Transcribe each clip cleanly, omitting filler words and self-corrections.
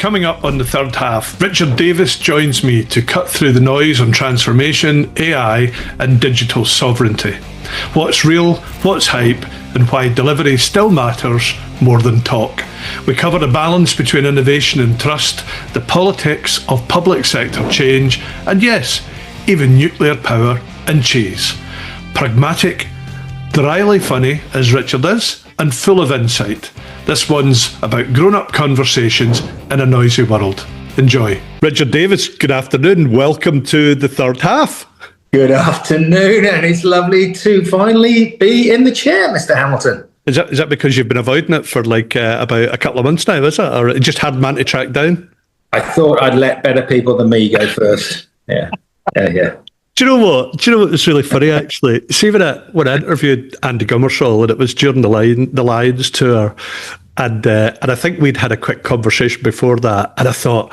Coming up on the third half, Richard Davies joins me to cut through the noise on transformation, AI, and digital sovereignty. What's real, what's hype, and why delivery still matters more than talk. We cover the balance between innovation and trust, the politics of public sector change, and yes, even nuclear power and cheese. Pragmatic, dryly funny, as Richard is, and full of insight. This one's about grown-up conversations in a noisy world. Enjoy. Richard Davies, good afternoon. Welcome to the third half. Good afternoon, and it's lovely to finally be in the chair, Mr. Hamilton. Is that because you've been avoiding it for about a couple of months now, is it? Or it just had man to track down? I thought I'd let better people than me go first. Yeah. Do you know what? Was really funny, actually? See, when I interviewed Andy Gummersall, and it was during the Lions tour, and I think we'd had a quick conversation before that, and I thought,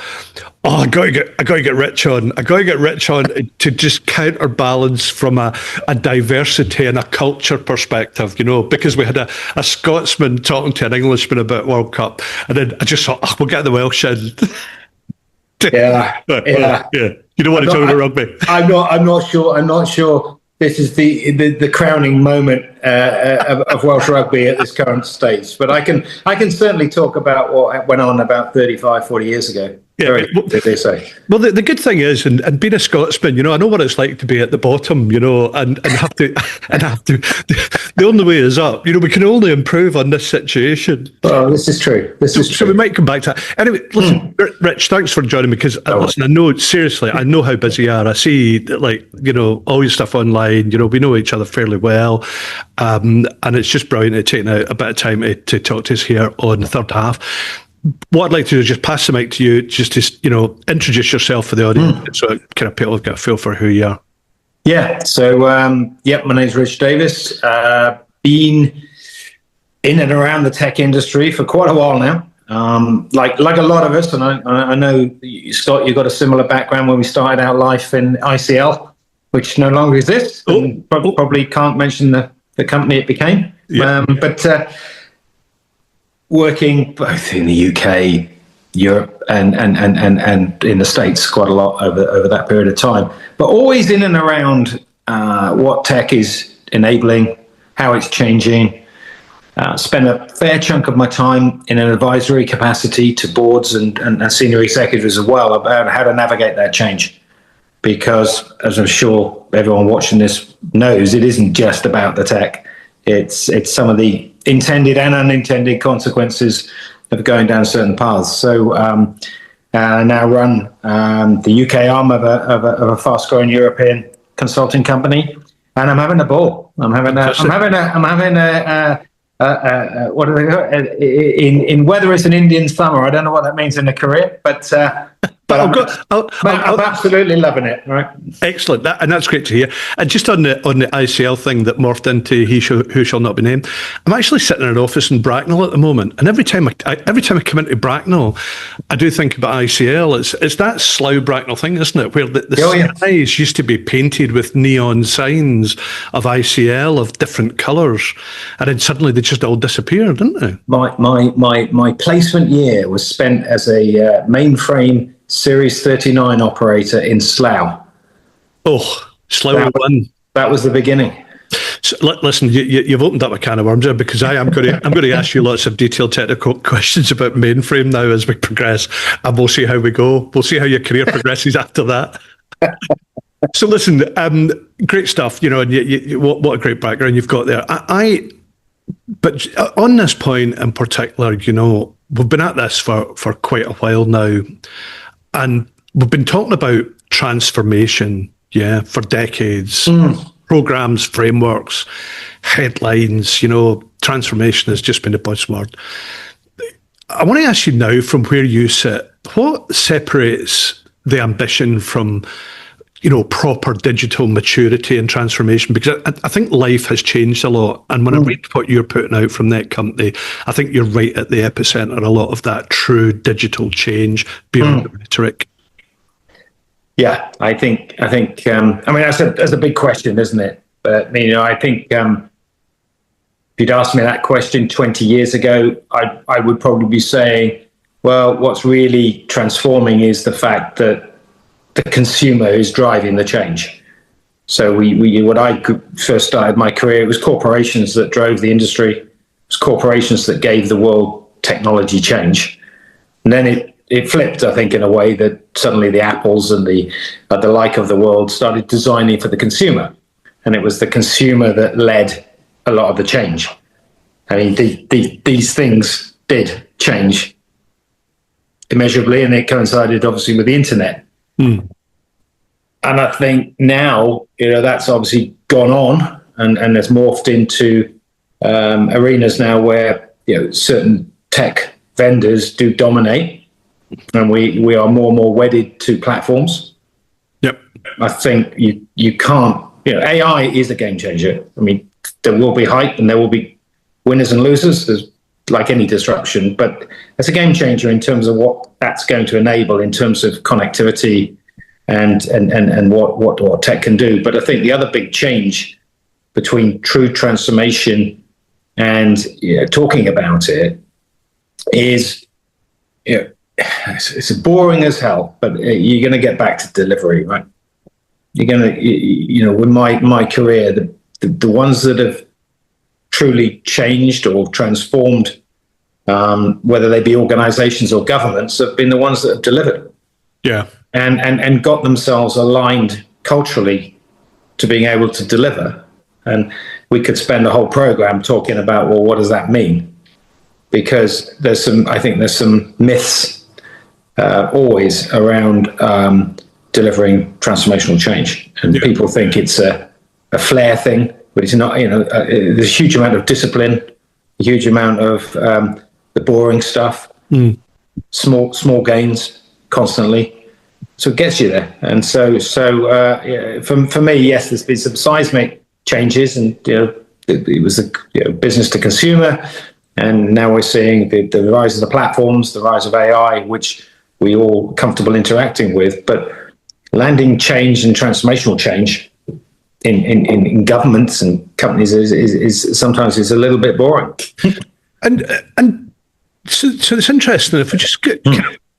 I got to get Rich on. I got to get Rich on to just counterbalance from a diversity and a culture perspective, because we had a Scotsman talking to an Englishman about World Cup, and then I just thought, we'll get the Welsh in. Yeah. You don't want to talk about rugby. I'm not sure. This is the crowning moment of Welsh rugby at this current stage. But I can certainly talk about what went on about 35, 40 years ago. Yeah, they say. Well, the good thing is, and being a Scotsman, I know what it's like to be at the bottom, and have to. The only way is up. We can only improve on this situation. Oh, this is true. So we might come back to that. Anyway, listen, Rich, thanks for joining me, because listen, I know how busy you are. I see, all your stuff online. We know each other fairly well, and it's just brilliant to take out a bit of time to talk to us here on the third half. What I'd like to do is just pass the mic to you, just to introduce yourself for the audience, so kind of people get a feel for who you are. Yeah. So my name's Rich Davies. Been in and around the tech industry for quite a while now. Like a lot of us, and I know Scott, you've got a similar background when we started our life in ICL, which no longer exists. And probably can't mention the company it became. Yeah. But working both in the UK, Europe, and in the States quite a lot over that period of time, but always in and around what tech is enabling, how it's changing. Spend a fair chunk of my time in an advisory capacity to boards and senior executives as well about how to navigate that change. Because, as I'm sure everyone watching this knows, it isn't just about the tech. It's some of the intended and unintended consequences of going down certain paths. So I now run the UK arm of a fast-growing European consulting company, and I'm having a ball. I'm having a what do they call it? In whether it's an Indian summer, I don't know what that means in a career, but I'm absolutely loving it. Right, excellent, and that's great to hear. And just on the ICL thing that morphed into who shall not be named, I'm actually sitting in an office in Bracknell at the moment, and every time I come into Bracknell, I do think about ICL. It's that Slough Bracknell thing, isn't it, where the skies used to be painted with neon signs of ICL of different colours, and then suddenly they just all disappeared, didn't they? My placement year was spent as a mainframe Series 39 operator in Slough. Oh, Slough one. That was the beginning. So, listen, you've opened up a can of worms there, because I'm going to ask you lots of detailed technical questions about mainframe now as we progress, and we'll see how we go. We'll see how your career progresses after that. So listen, great stuff, and what a great background you've got there. But on this point in particular, we've been at this for quite a while now, and we've been talking about transformation, for decades. Programs, frameworks, headlines, transformation has just been a buzzword. I want to ask you now, from where you sit, what separates the ambition from proper digital maturity and transformation? Because I think life has changed a lot. And when I read what you're putting out from that company, I think you're right at the epicenter of a lot of that true digital change beyond the rhetoric. Yeah, I think. That's a big question, isn't it? But I think if you'd asked me that question 20 years ago, I would probably be saying Well, what's really transforming is the fact that the consumer is driving the change. So when I first started my career, it was corporations that drove the industry. It was corporations that gave the world technology change. And then it flipped, I think, in a way that suddenly the Apples and the like of the world started designing for the consumer. And it was the consumer that led a lot of the change. I mean, these things did change immeasurably, and it coincided obviously with the internet. And I think now, that's obviously gone on and has morphed into arenas now where certain tech vendors do dominate, and we are more and more wedded to platforms. Yep. I think you can't. AI is a game changer. I mean, there will be hype and there will be winners and losers. There's like any disruption, but it's a game changer in terms of what that's going to enable in terms of connectivity and what tech can do. But I think the other big change between true transformation and talking about it is, it's boring as hell, but you're going to get back to delivery, right? You're going to, with my career, the ones that have truly changed or transformed, whether they be organizations or governments, have been the ones that have delivered. Yeah. And got themselves aligned culturally to being able to deliver. And we could spend a whole program talking about, well, what does that mean? Because I think there's some myths always around delivering transformational change. And people think it's a flair thing, but it's not. There's a huge amount of discipline, a huge amount of the boring stuff, small gains constantly. So it gets you there. And so for me, yes, there's been some seismic changes, and it was a business to consumer, and now we're seeing the rise of the platforms, the rise of AI, which we all comfortable interacting with. But landing change and transformational change in governments and companies is sometimes a little bit boring. And so it's interesting if we just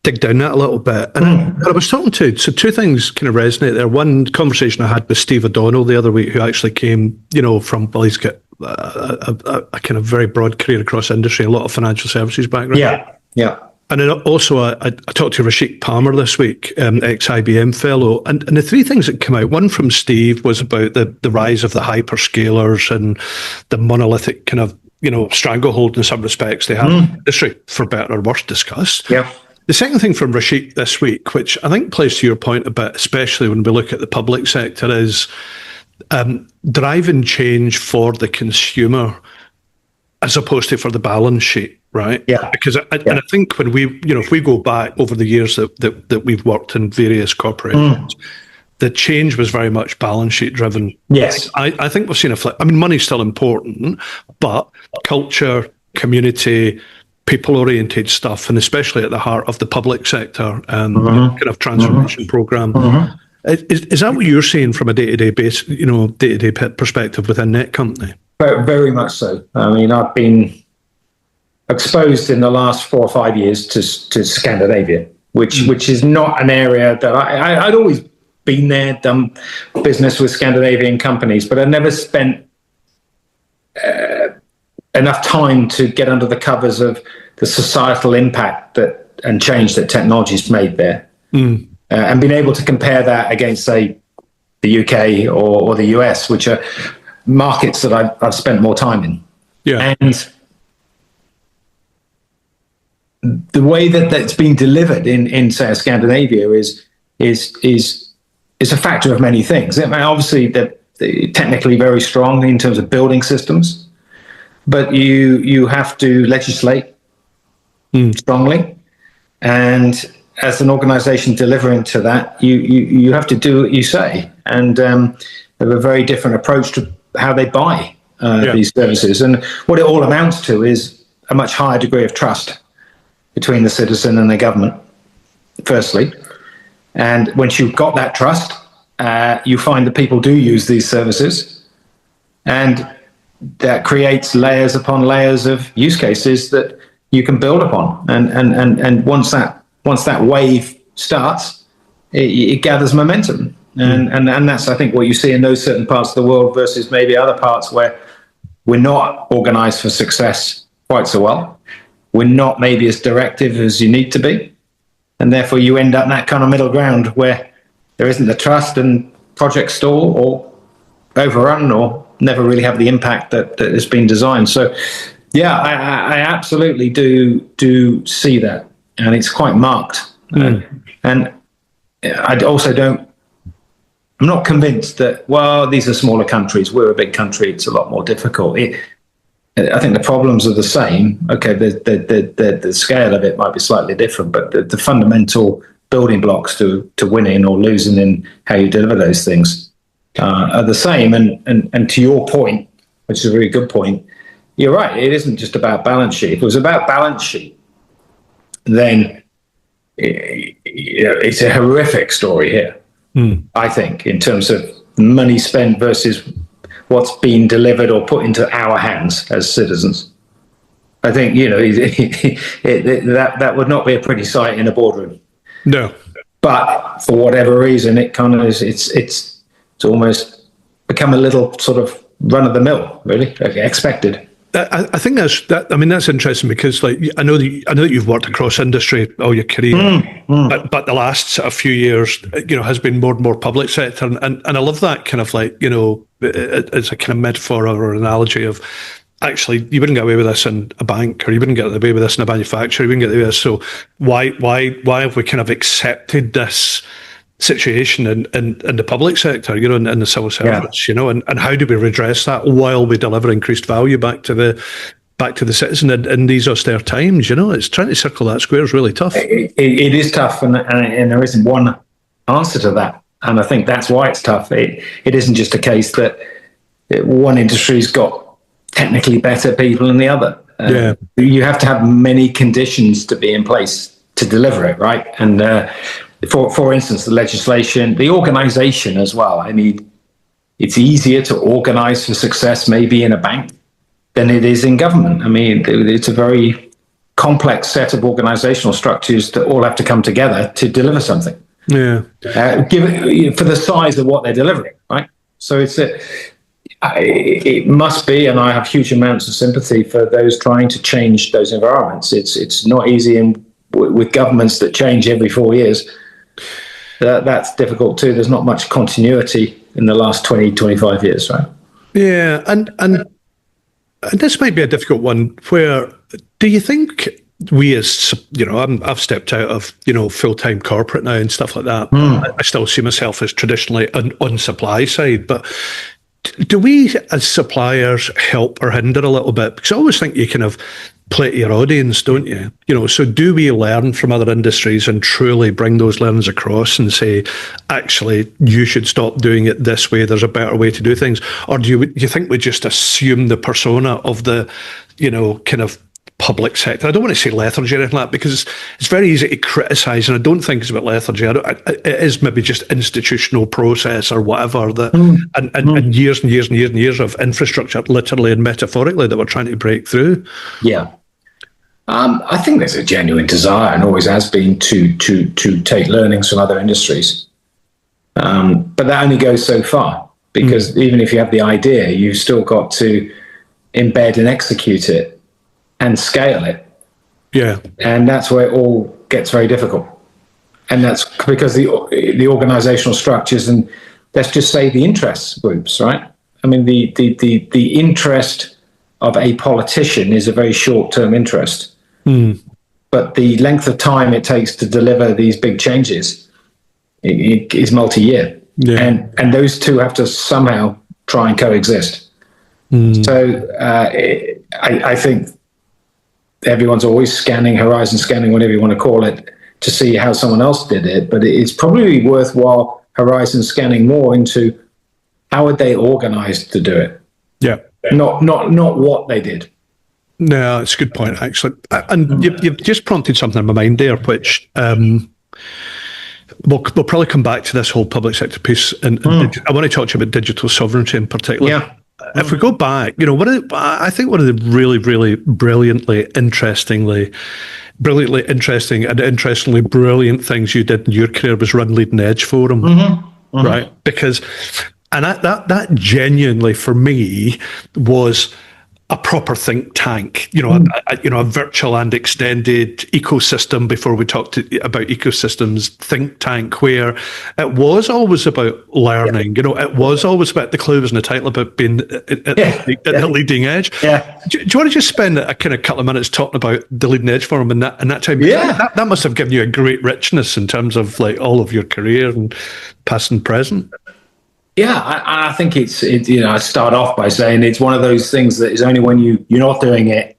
dig down that a little bit. And I was talking to, so two things kind of resonate there. One conversation I had with Steve O'Donnell the other week, who actually came, from, well, he's got a kind of very broad career across industry, a lot of financial services background. Yeah. And then also I talked to Rashik Palmer this week, ex-IBM fellow, and the three things that came out, one from Steve was about the rise of the hyperscalers and the monolithic kind of, stranglehold in some respects they have in the industry, for better or worse, discussed. Yeah. The second thing from Rashik this week, which I think plays to your point a bit, especially when we look at the public sector, is driving change for the consumer as opposed to for the balance sheet, right? Yeah. Because and I think when we, if we go back over the years that we've worked in various corporations, the change was very much balance sheet driven. Yes. I think we've seen a flip. I mean, money's still important, but culture, community, people-oriented stuff, and especially at the heart of the public sector kind of transformation program. Is that what you're seeing from a day-to-day base, day-to-day perspective within Netcompany? Very much so. I mean, I've been exposed in the last 4 or 5 years to Scandinavia, which is not an area that I'd always been there, done business with Scandinavian companies, but I never spent enough time to get under the covers of the societal impact and change that technology's made there, and being able to compare that against, say, the UK or the US, which are markets that I've spent more time in. Yeah. And the way that's been delivered in say, Scandinavia is a factor of many things. I mean, obviously, they're technically very strong in terms of building systems, but you have to legislate strongly, and as an organization delivering to that, you have to do what you say, and have a very different approach to how they buy these services. And what it all amounts to is a much higher degree of trust between the citizen and the government, firstly. And once you've got that trust, you find that people do use these services, and that creates layers upon layers of use cases that you can build upon. And once that wave starts, it gathers momentum. And that's, I think, what you see in those certain parts of the world versus maybe other parts where we're not organized for success quite so well. We're not maybe as directive as you need to be. And therefore you end up in that kind of middle ground where there isn't the trust and projects stall or overrun or never really have the impact that has been designed. So yeah, I absolutely do see that. And it's quite marked. And I also I'm not convinced that, well, these are smaller countries. We're a big country. It's a lot more difficult. I think the problems are the same. Okay, the scale of it might be slightly different, but the fundamental building blocks to winning or losing in how you deliver those things are the same. And to your point, which is a really good point, you're right. It isn't just about balance sheet. If it was about balance sheet, then it's a horrific story here. I think, in terms of money spent versus what's been delivered or put into our hands as citizens. I think, that would not be a pretty sight in a boardroom. No. But for whatever reason, it kind of is, it's almost become a little sort of run of the mill, really, expected. I think that's interesting because, like, I know that you've worked across industry all your career, but the last sort of few years, has been more and more public sector, and I love that kind of, like, it's a kind of metaphor or analogy of, actually, you wouldn't get away with this in a bank, or you wouldn't get away with this in a manufacturer, you wouldn't get away with this. So why have we kind of accepted this situation in the public sector, in the civil service, and how do we redress that while we deliver increased value back to the citizen in these austere times? It's trying to circle that square is really tough. It is tough, and there isn't one answer to that, and I think that's why it's tough. It isn't just a case that one industry's got technically better people than the other. You have to have many conditions to be in place to deliver it, right? And for instance, the legislation, the organization as well. I mean, it's easier to organize for success maybe in a bank than it is in government. I mean, it's a very complex set of organizational structures that all have to come together to deliver something. Yeah. For the size of what they're delivering, right? So it must be, and I have huge amounts of sympathy for those trying to change those environments. It's not easy with governments that change every 4 years. That's difficult too. There's not much continuity in the last 20, 25 years, right? Yeah, and this might be a difficult one. Where do you think we, as I've stepped out of full-time corporate now and stuff like that. I still see myself as traditionally on supply side, but do we as suppliers help or hinder a little bit? Because I always think you kind of play to your audience, don't you? So do we learn from other industries and truly bring those learnings across and say, actually, you should stop doing it this way, there's a better way to do things? Or do you think we just assume the persona of the, kind of public sector? I don't want to say lethargy or anything like that, because it's very easy to criticise, and I don't think it's about lethargy. It is maybe just institutional process or whatever, that and years and years and years and years of infrastructure, literally and metaphorically, that we're trying to break through. Yeah. I think there's a genuine desire, and always has been, to take learnings from other industries. But that only goes so far, because even if you have the idea, you've still got to embed and execute it and scale it. Yeah. And that's where it all gets very difficult. And that's because the organizational structures, and let's just say the interest groups, right? I mean, the interest of a politician is a very short-term interest. But the length of time it takes to deliver these big changes is multi-year. Yeah. And those two have to somehow try and coexist. So I think everyone's always horizon scanning, whatever you want to call it, to see how someone else did it. But it's probably worthwhile horizon scanning more into how are they organized to do it. Yeah. Not what they did. No, it's a good point, actually. And you've just prompted something in my mind there, which we'll probably come back to this whole public sector piece. And I want to talk to you about digital sovereignty in particular. Yeah. if we go back, I think one of the really, really brilliantly interesting and interestingly brilliant things you did in your career was run Leading Edge Forum, right? Because, and that genuinely for me was a proper think tank, a virtual and extended ecosystem. Before we talked about ecosystems, think tank where it was always about learning. It was always about, the clue was in the title, about being at the leading edge. Yeah. Do you want to just spend a kind of couple of minutes talking about the Leading Edge Forum and that time? Yeah. That must have given you a great richness in terms of like all of your career and past and present. Yeah, I think it's I start off by saying it's one of those things that is only when you're not doing it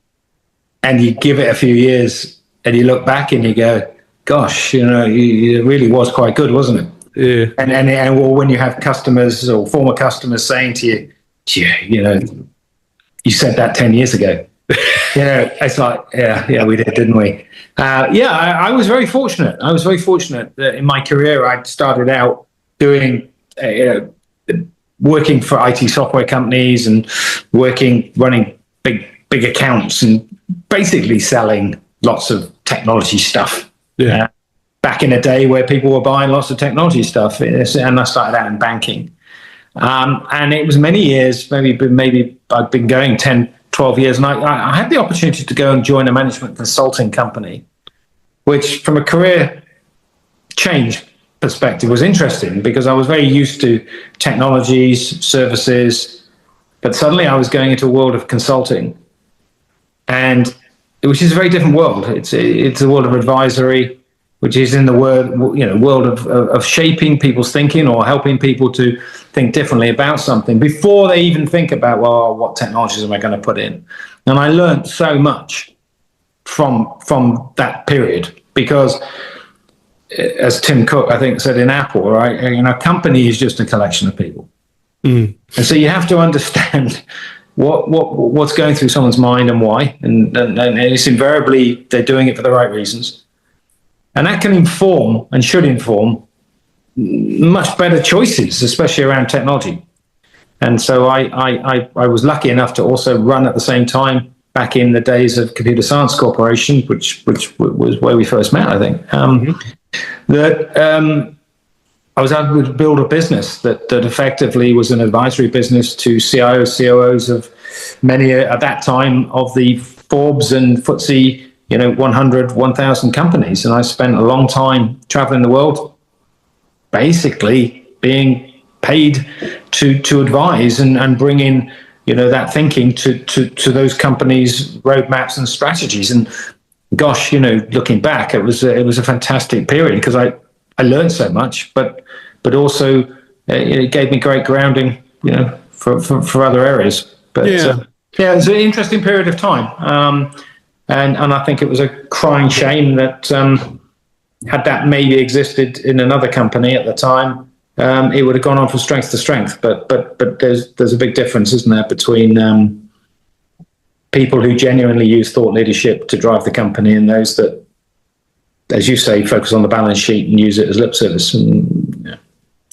and you give it a few years and you look back and you go, gosh, it really was quite good, wasn't it? Yeah. And when you have customers or former customers saying to you, you said that 10 years ago. It's like, yeah, we did, didn't we? I was very fortunate. I was very fortunate that in my career I started out doing working for IT software companies and running big accounts and basically selling lots of technology stuff. Yeah. Back in a day where people were buying lots of technology stuff, and I started out in banking. And it was many years, maybe I'd been going 10, 12 years, and I had the opportunity to go and join a management consulting company, which from a career change perspective was interesting because I was very used to technologies, services, but suddenly I was going into a world of consulting, and which is a very different world. It's a world of advisory, which is in the world of shaping people's thinking or helping people to think differently about something before they even think about, well, what technologies am I going to put in? And I learned so much from that period because, as Tim Cook, I think, said in Apple, right? A company is just a collection of people. And so you have to understand what's going through someone's mind and why. And it's invariably they're doing it for the right reasons. And that can inform and should inform much better choices, especially around technology. And so I was lucky enough to also run at the same time back in the days of Computer Science Corporation, which was where we first met, I think. I was able to build a business that effectively was an advisory business to CIOs, COOs of many at that time of the Forbes and FTSE 100, 1,000 companies. And I spent a long time traveling the world, basically being paid to advise and bring in, that thinking to those companies' roadmaps and strategies. And gosh, looking back, it was a fantastic period because I learned so much, but also it gave me great grounding, for other areas. But it was an interesting period of time. And I think it was a crying shame that had that maybe existed in another company at the time, it would have gone on from strength to strength. But there's a big difference, isn't there, between people who genuinely use thought leadership to drive the company and those that, as you say, focus on the balance sheet and use it as lip service. And,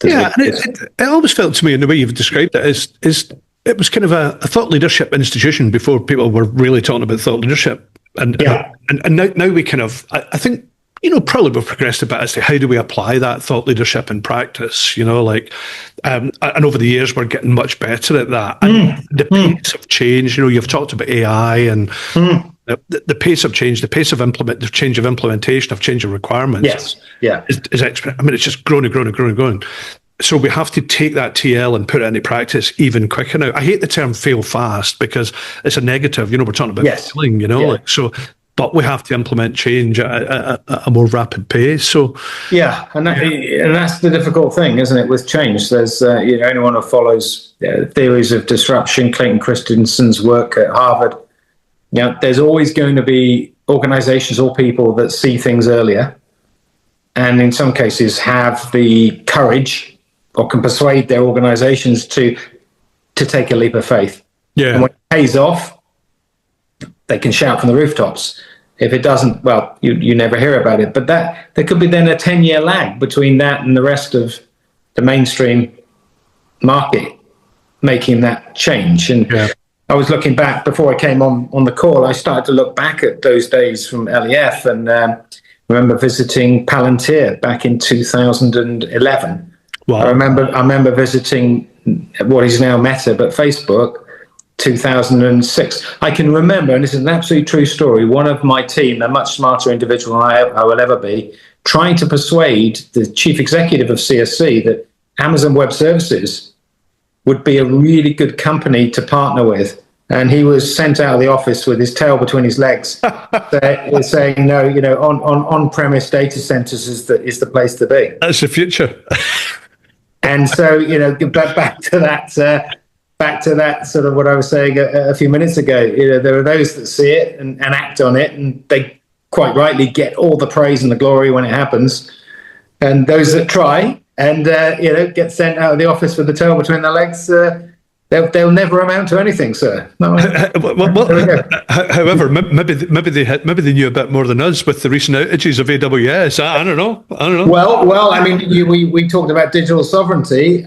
it always felt to me, in the way you've described it, is it was kind of a thought leadership institution before people were really talking about thought leadership. And now we kind of, I think, probably we've progressed a bit as to how do we apply that thought leadership in practice, and over the years we're getting much better at that. And the pace of change, you've talked about AI and the pace of change, the pace of the change of implementation, of change of requirements. Is it's just growing and growing and growing and growing. So we have to take that TL and put it into practice even quicker now. I hate the term fail fast because it's a negative, we're talking about failing, but we have to implement change at a more rapid pace. So and that's the difficult thing, isn't it, with change? There's anyone who follows theories of disruption, Clayton Christensen's work at Harvard, there's always going to be organizations or people that see things earlier and in some cases have the courage or can persuade their organizations to take a leap of faith. And when it pays off, they can shout from the rooftops. If it doesn't, well, you never hear about it. But there could be then a 10-year lag between that and the rest of the mainstream market. making that change. And I was looking back before I came on the call. I started to look back at those days from LEF, and remember visiting Palantir back in 2011. Wow. I remember visiting what is now Meta, but Facebook, 2006. I can remember, and this is an absolutely true story, one of my team, a much smarter individual than I will ever be, trying to persuade the chief executive of CSC that Amazon Web Services would be a really good company to partner with. And he was sent out of the office with his tail between his legs, saying, no, on-premise data centers is the place to be. That's the future. And so, back to that sort of what I was saying a few minutes ago. There are those that see it and act on it, and they quite rightly get all the praise and the glory when it happens. And those that try and get sent out of the office with the tail between their legs, they'll never amount to anything, sir. No, however, maybe they knew a bit more than us with the recent outages of AWS. I don't know. Well, I mean, we talked about digital sovereignty.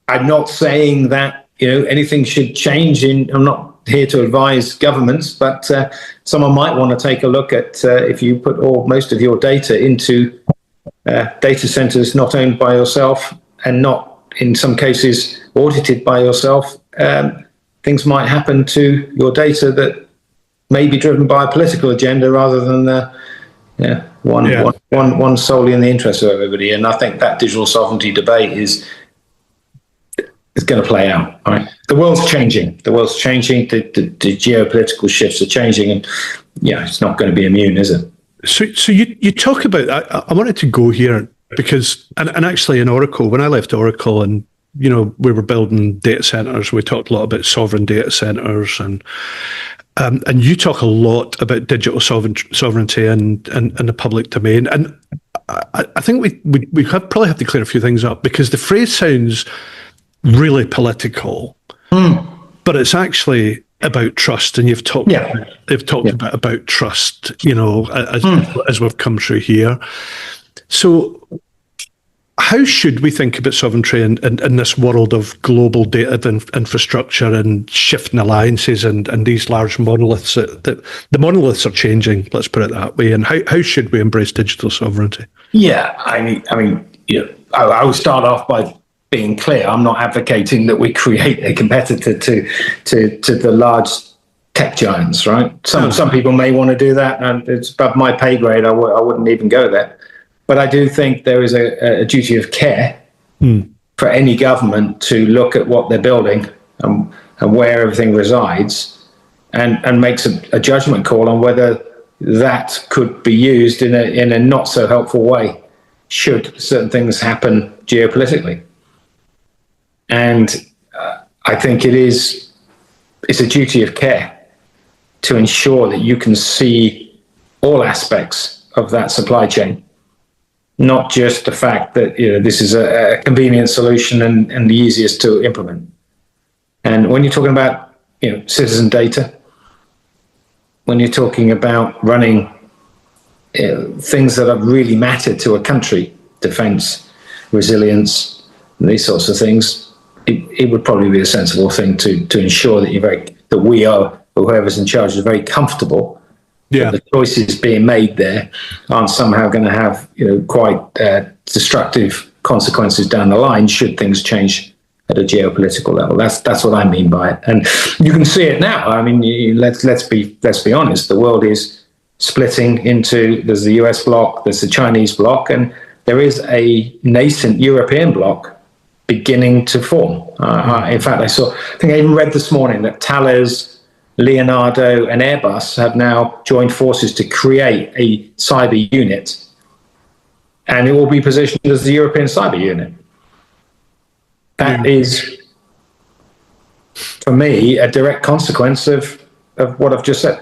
I'm not saying that anything should change. I'm not here to advise governments, but someone might want to take a look at if you put most of your data into data centers not owned by yourself and not, in some cases, audited by yourself, things might happen to your data that may be driven by a political agenda rather than one solely in the interest of everybody. And I think that digital sovereignty debate is going to play out. Right? The world's changing. The geopolitical shifts are changing, and it's not going to be immune, is it? So you talk about. I wanted to go here because, and actually in Oracle, when I left Oracle, and we were building data centers, we talked a lot about sovereign data centers, and you talk a lot about digital sovereignty and the public domain, and I think we probably have to clear a few things up, because the phrase sounds really political, but it's actually about trust, and you've talked about trust, as we've come through here. So how should we think about sovereignty in this world of global data infrastructure and shifting alliances and these large monoliths? The monoliths are changing, let's put it that way. And how should we embrace digital sovereignty? Yeah, I mean, I will start off by being clear. I'm not advocating that we create a competitor to the large tech giants, right? Some people may want to do that, and it's above my pay grade. I wouldn't even go there. But I do think there is a duty of care for any government to look at what they're building and where everything resides, and makes a judgment call on whether that could be used in a not so helpful way should certain things happen geopolitically. And I think it's a duty of care to ensure that you can see all aspects of that supply chain, not just the fact that this is a convenient solution and the easiest to implement. And when you're talking about citizen data, when you're talking about running things that really matter to a country, defense, resilience, and these sorts of things, it would probably be a sensible thing to ensure that we are, or whoever's in charge, is very comfortable that the choices being made there aren't somehow going to have quite destructive consequences down the line should things change at a geopolitical level. That's what I mean by it, and you can see it now. I mean, let's be honest. The world is splitting into. There's the US bloc, there's the Chinese bloc, and there is a nascent European bloc beginning to form. In fact, I think I even read this morning that Thales, Leonardo, and Airbus have now joined forces to create a cyber unit, and it will be positioned as the European cyber unit. That is, for me, a direct consequence of what I've just said.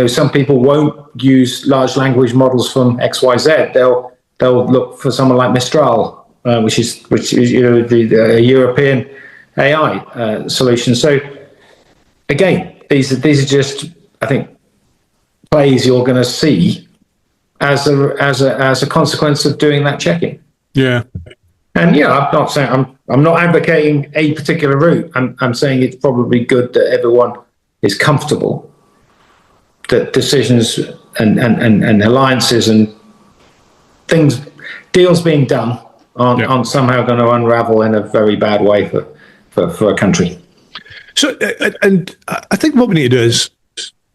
Some people won't use large language models from XYZ. They'll look for someone like Mistral, which is the European AI solution. So again, these are just, I think, plays you're going to see as a consequence of doing that checking. Yeah. And I'm not saying I'm not advocating a particular route. I'm saying it's probably good that everyone is comfortable that decisions and alliances and deals being done aren't somehow going to unravel in a very bad way for a country. So, and I think what we need to do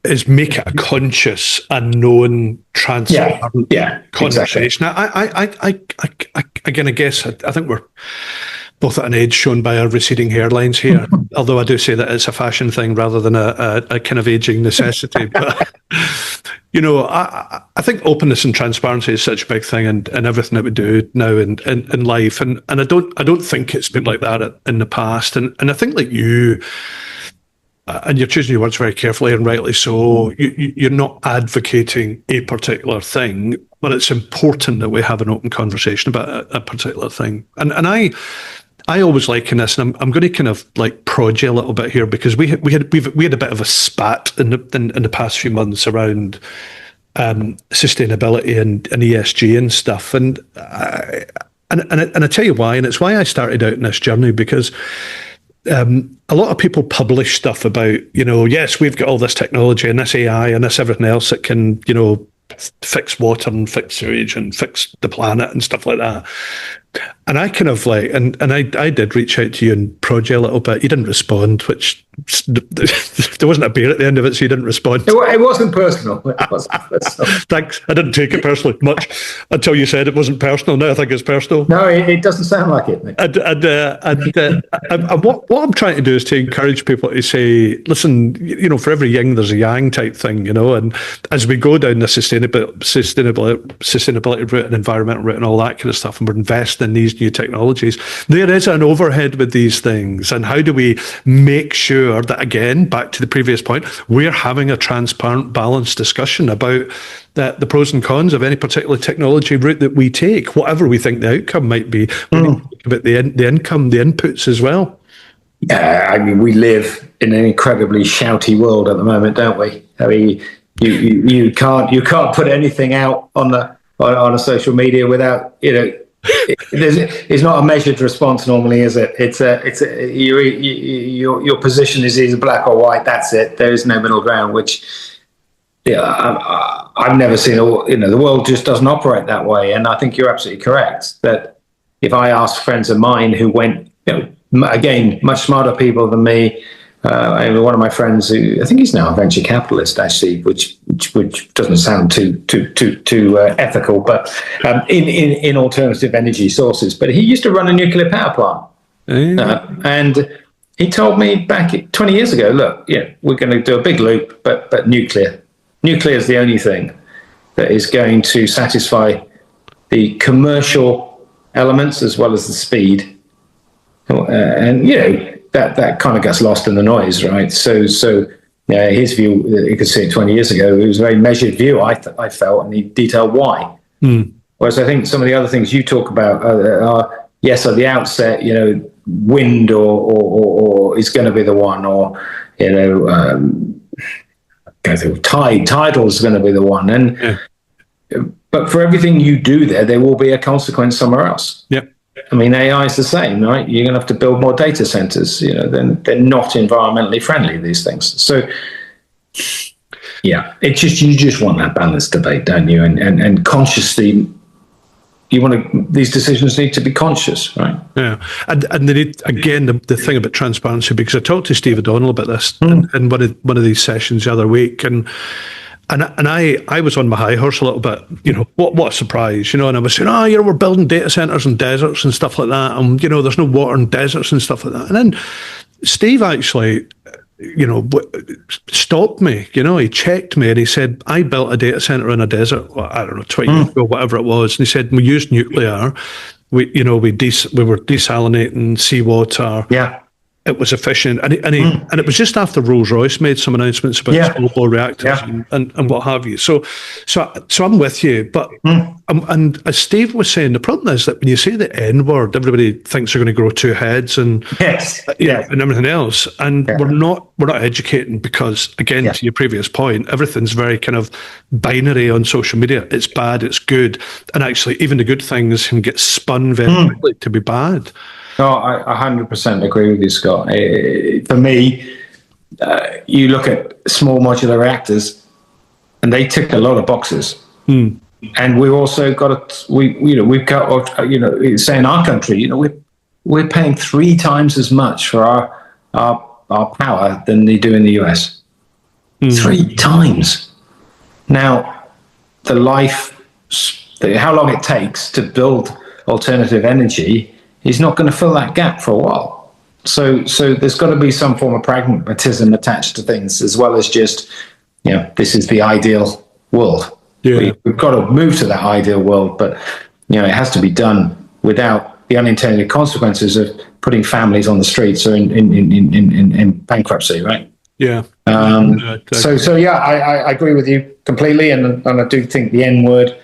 is make it a conscious and known, transparent conversation. Exactly. I guess I think we're both at an age shown by our receding hairlines here, although I do say that it's a fashion thing rather than a kind of aging necessity. But, I think openness and transparency is such a big thing in everything that we do now in life. And I don't think it's been like that in the past. And I think like you, and you're choosing your words very carefully and rightly so, you're not advocating a particular thing, but it's important that we have an open conversation about a particular thing. And I always liken this, and I'm going to kind of like prod you a little bit here, because we had a bit of a spat in the past few months around sustainability and ESG and stuff, and I tell you why, and it's why I started out in this journey, because a lot of people publish stuff about, yes, we've got all this technology and this AI and this everything else that can, fix water and fix sewage and fix the planet and stuff like that. And I kind of like, and I did reach out to you and prod you a little bit. You didn't respond, which there wasn't a beer at the end of it, so you didn't respond. It wasn't personal. It wasn't personal. Thanks. I didn't take it personally much until you said it wasn't personal. Now I think it's personal. No, it doesn't sound like it. And what I'm trying to do is to encourage people to say, listen, for every yin there's a yang type thing, and as we go down the sustainability route and environmental route and all that kind of stuff, and we're investing in these new technologies, there is an overhead with these things. And how do we make sure that, again, back to the previous point, we're having a transparent, balanced discussion about the pros and cons of any particular technology route that we take, whatever we think the outcome might be. We need to think about the income, the inputs as well. Yeah, I mean, we live in an incredibly shouty world at the moment, don't we? I mean, you can't put anything out on a social media without it's not a measured response normally, is it? Your position is either black or white. That's it. There is no middle ground. Which, I've never seen. The world just doesn't operate that way. And I think you're absolutely correct that if I ask friends of mine who went, again, much smarter people than me. One of my friends, who I think he's now a venture capitalist, actually, which doesn't sound too ethical, but in alternative energy sources. But he used to run a nuclear power plant, and he told me back 20 years ago, look, we're going to do a big loop, but nuclear is the only thing that is going to satisfy the commercial elements as well as the speed, and that kind of gets lost in the noise, right? So his view, you could see it 20 years ago, it was a very measured view, I felt, and he detailed why. Whereas I think some of the other things you talk about are yes, at the outset, wind or is going to be the one, or tidal is going to be the one, and but for everything you do there will be a consequence somewhere else. Yep. I mean, AI is the same, right? You're going to have to build more data centers. They're not environmentally friendly, these things. So, you just want that balanced debate, don't you? And consciously, these decisions need to be conscious, right? Yeah, and they need, again, the thing about transparency, because I talked to Steve O'Donnell about this in one of these sessions the other week, and I was on my high horse a little bit, what a surprise, and I was saying, we're building data centers in deserts and stuff like that, and, there's no water in deserts and stuff like that. And then Steve actually, stopped me, he checked me and he said, I built a data center in a desert, 20 years ago, whatever it was. And he said, we used nuclear, we were desalinating seawater. Yeah. it was efficient, and it was just after Rolls-Royce made some announcements about small bore reactors and what have you. So I'm with you, but and as Steve was saying, the problem is that when you say the N word, everybody thinks they're going to grow two heads and and everything else, and we're not educating because, again, to your previous point, everything's very kind of binary on social media. It's bad, it's good, and actually even the good things can get spun very quickly to be bad. No, I 100% agree with you, Scott. For me, you look at small modular reactors, and they tick a lot of boxes. And we've also got we've got say in our country, we're paying 3 times as much for our power than they do in the US. 3 times. Now, how long it takes to build alternative energy is not going to fill that gap for a while. So there's got to be some form of pragmatism attached to things, as well as just, this is the ideal world. Yeah. We've got to move to that ideal world, but it has to be done without the unintended consequences of putting families on the streets or in bankruptcy, right? Yeah. So I agree with you completely, and I do think the N word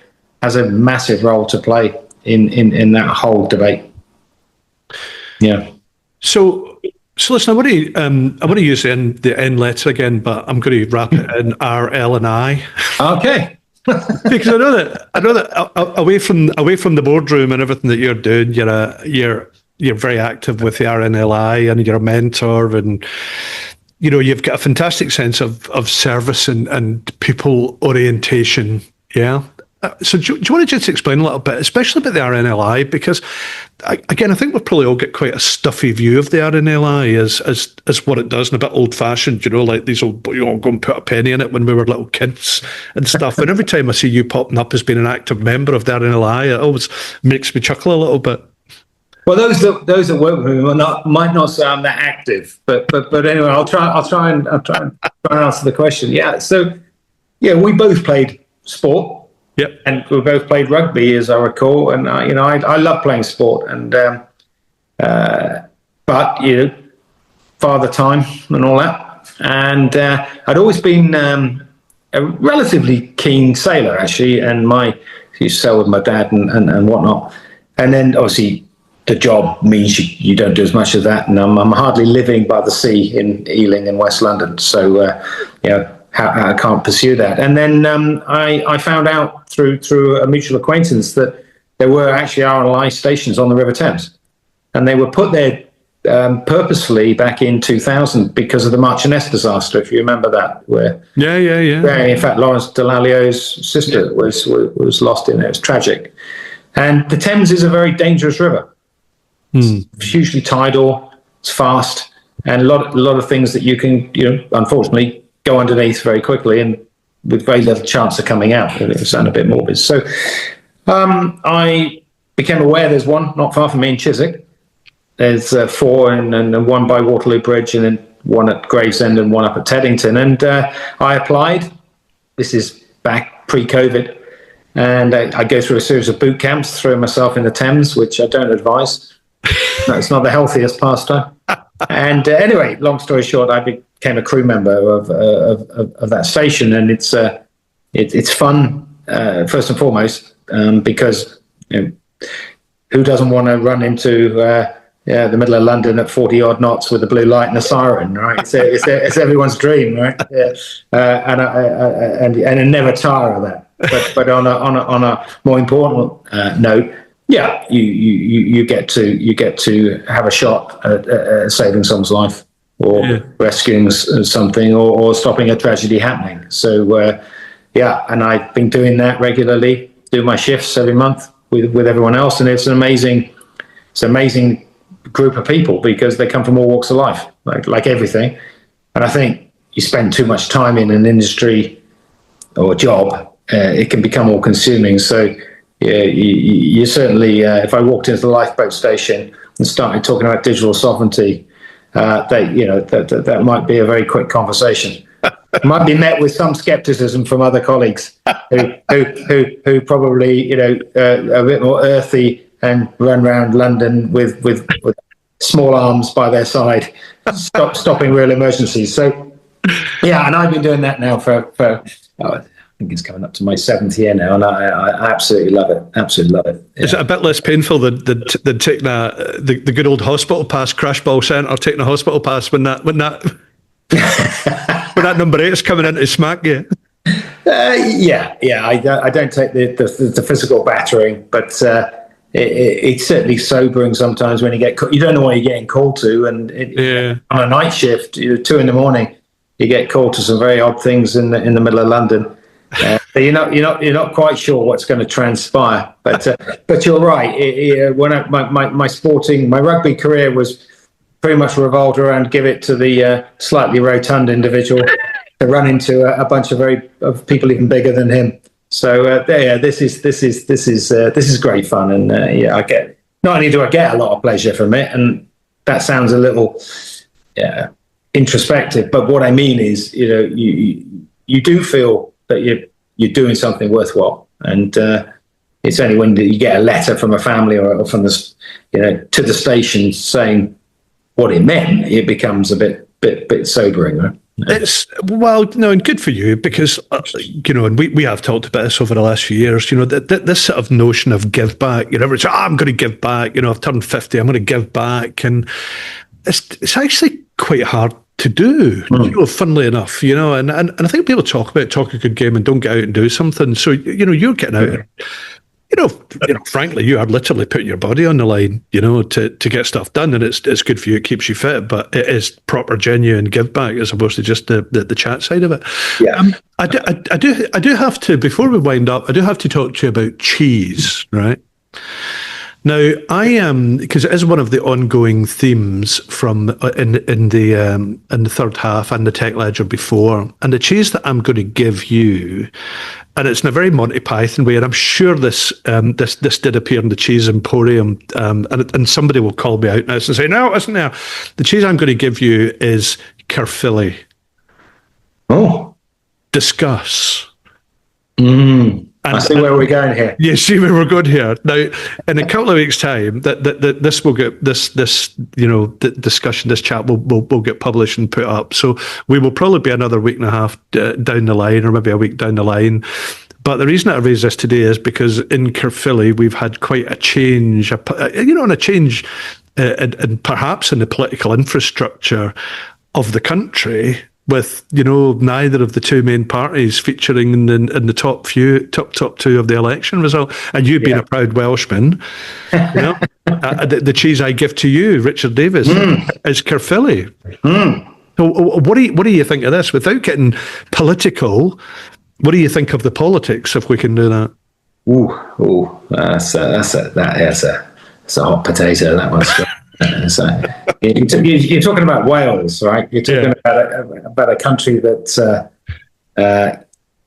has a massive role to play in that whole debate. Yeah. So listen, I want to use the N letter again, but I'm going to wrap it in R, L, and I. Okay. Because I know that away from the boardroom and everything that you're doing, you're very active with the RNLI, and you're a mentor, and you've got a fantastic sense of service and people orientation. Yeah. So do you want to just explain a little bit, especially about the RNLI? Because, again, I think we've probably all got quite a stuffy view of the RNLI as what it does, and a bit old-fashioned, like these old, go and put a penny in it when we were little kids and stuff. And every time I see you popping up as being an active member of the RNLI, it always makes me chuckle a little bit. Well, those that work with me might not say I'm that active, but anyway, I'll try and answer the question. Yeah. So we both played sport. Yep. And we both played rugby, as I recall, and I love playing sport, and but father time and all that, and I'd always been a relatively keen sailor, actually, and used to sail with my dad and whatnot, and then obviously the job means you don't do as much of that, and I'm hardly living by the sea in Ealing in West London, so I can't pursue that. And then I found out through a mutual acquaintance that there were actually RNLI stations on the River Thames, and they were put there purposefully back in 2000 because of the Marchioness disaster, if you remember that. Where in fact Lawrence Delalio's sister was lost in it. It was tragic. And the Thames is a very dangerous river. It's hugely tidal, it's fast, and a lot of things that you can, unfortunately, go underneath very quickly and with very little chance of coming out. It would sound a bit morbid. So I became aware there's one not far from me in Chiswick. There's 4 and one by Waterloo Bridge, and then one at Gravesend and one up at Teddington. And I applied. This is back pre-COVID. And I go through a series of boot camps, throw myself in the Thames, which I don't advise. It's not the healthiest pastime. And anyway, long story short, I became a crew member of that station, and it's fun first and foremost because who doesn't want to run into the middle of London at 40 odd knots with a blue light and a siren, right? It's everyone's dream, right? Yeah. And never tire of that. But on a more important note. Yeah, you get to have a shot at saving someone's life, or rescuing something, or stopping a tragedy happening. So and I've been doing that regularly, do my shifts every month with everyone else, and it's an amazing group of people because they come from all walks of life, like everything. And I think you spend too much time in an industry or a job, it can become all consuming. So. Yeah, you certainly. If I walked into the lifeboat station and started talking about digital sovereignty, that might be a very quick conversation. Might be met with some skepticism from other colleagues who probably a bit more earthy and run around London with small arms by their side, stopping real emergencies. So, yeah, and I've been doing that now for I think it's coming up to my 7th year now, and I absolutely love it. Absolutely love it. Yeah. Is it a bit less painful than taking the good old hospital pass, crash ball centre, taking a hospital pass when that when that number 8 is coming in to smack you? Yeah. I don't take the physical battering, but it's certainly sobering sometimes when you don't know what you're getting called to, and on a night shift, 2 a.m, you get called to some very odd things in the middle of London. You're not quite sure what's going to transpire, but you're right. When my rugby career was pretty much revolved around give it to the slightly rotund individual to run into a bunch of people even bigger than him. So this is great fun, and I get not only do I get a lot of pleasure from it, and that sounds a little introspective, but what I mean is you do feel that you're doing something worthwhile, and it's only when you get a letter from a family or from the to the station saying what it meant, it becomes a bit sobering, right? It's and good for you, because and we have talked about this over the last few years. This sort of notion of give back. Everyone says, I'm going to give back. I've turned 50. I'm going to give back, and it's actually quite hard to do. Funnily enough, and I think people talk a good game and don't get out and do something. So you're getting out. Frankly, you are literally putting your body on the line, to get stuff done, and it's good for you. It keeps you fit, but it is proper, genuine give back as opposed to just the chat side of it. Yeah, I do have to, before we wind up, I do have to talk to you about cheese, right? Now, I am, because it is one of the ongoing themes from in the third half and the tech ledger before, and the cheese that I'm going to give you, and it's in a very Monty Python way, and I'm sure this did appear in the Cheese Emporium, and somebody will call me out now and say, no, it isn't there. The cheese I'm going to give you is Caerphilly. Oh, discuss. I see where we're going here. You see where we're going here. Now, in a couple of weeks' time, this will get this the discussion, this chat will get published and put up. So we will probably be another week and a half down the line, or maybe a week down the line. But the reason I raise this today is because in Caerphilly we've had quite a change, and a change, and perhaps in the political infrastructure of the country, with neither of the two main parties featuring in the top two of the election result, and you being a proud Welshman, the cheese I give to you, Richard Davies, is Caerphilly. So what do you think of this? Without getting political, what do you think of the politics, if we can do that? That's a hot potato, that one. So you're talking about Wales, right? You're talking about a country that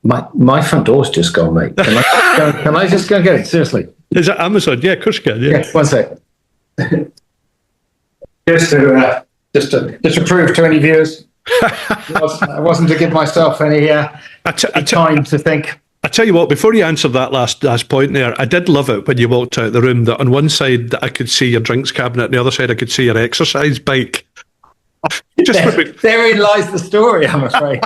my front door's just gone, mate. Can I just go and get it? Seriously? Is it Amazon? Yeah, of course you can. Yeah, 1 sec. just to prove to any viewers, I wasn't to give myself any time to think. I tell you what, before you answer that last point there, I did love it when you walked out of the room that on one side I could see your drinks cabinet, and the other side I could see your exercise bike. Therein lies the story, I'm afraid.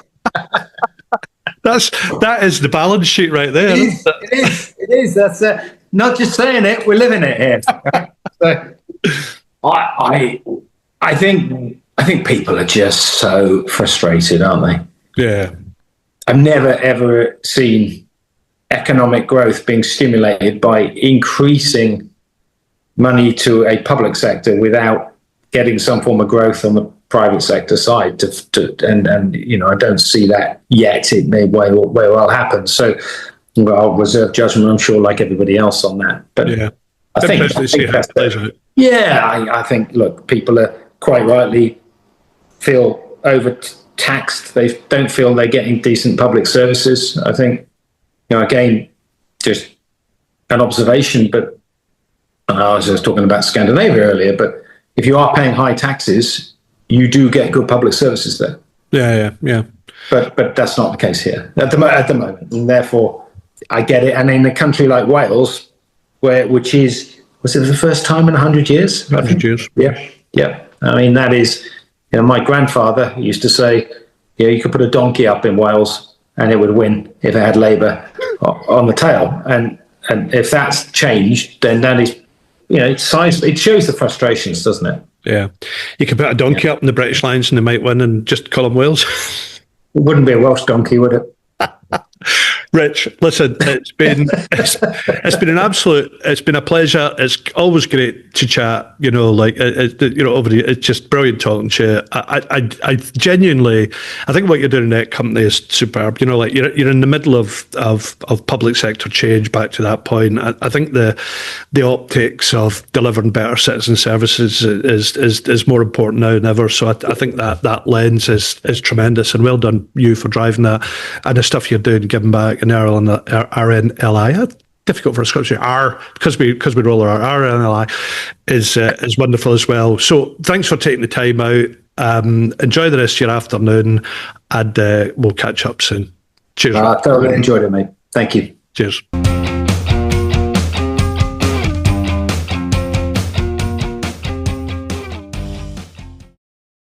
That is the balance sheet right there. It is. That's not just saying it, we're living it here. So, I think people are just so frustrated, aren't they? Yeah. I've never ever seen economic growth being stimulated by increasing money to a public sector without getting some form of growth on the private sector side. And I don't see that yet. It may well happen. So I'll reserve judgment, I'm sure, like everybody else on that. But I think I think, look, people are quite rightly feel overtaxed. They don't feel they're getting decent public services. I think, again, just an observation, but I was just talking about Scandinavia earlier, but if you are paying high taxes, you do get good public services there. Yeah. But that's not the case here at the moment, and therefore I get it. And in a country like Wales, was it the first time in 100 years? 100 years. Yeah. Yeah, I mean, that is, my grandfather used to say, you could put a donkey up in Wales and it would win if it had Labour on the tail. And if that's changed, then that is, it shows the frustrations, doesn't it? Yeah. You could put a donkey up in the British Lions and they might win and just call them Wales. It wouldn't be a Welsh donkey, would it? Rich, listen, it's been a pleasure. It's always great to chat. Over it's just brilliant talking to you. I genuinely, I think what you're doing in that company is superb. You're in the middle of public sector change. Back to that point, I think the optics of delivering better citizen services is more important now than ever. So I think that lens is tremendous, and well done you for driving that and the stuff you're doing, giving back. And RNLI, difficult for us to say R because we roll our RNLI is wonderful as well. So thanks for taking the time out. Enjoy the rest of your afternoon, and we'll catch up soon. Cheers. I thoroughly enjoyed it, mate. Thank you. Cheers.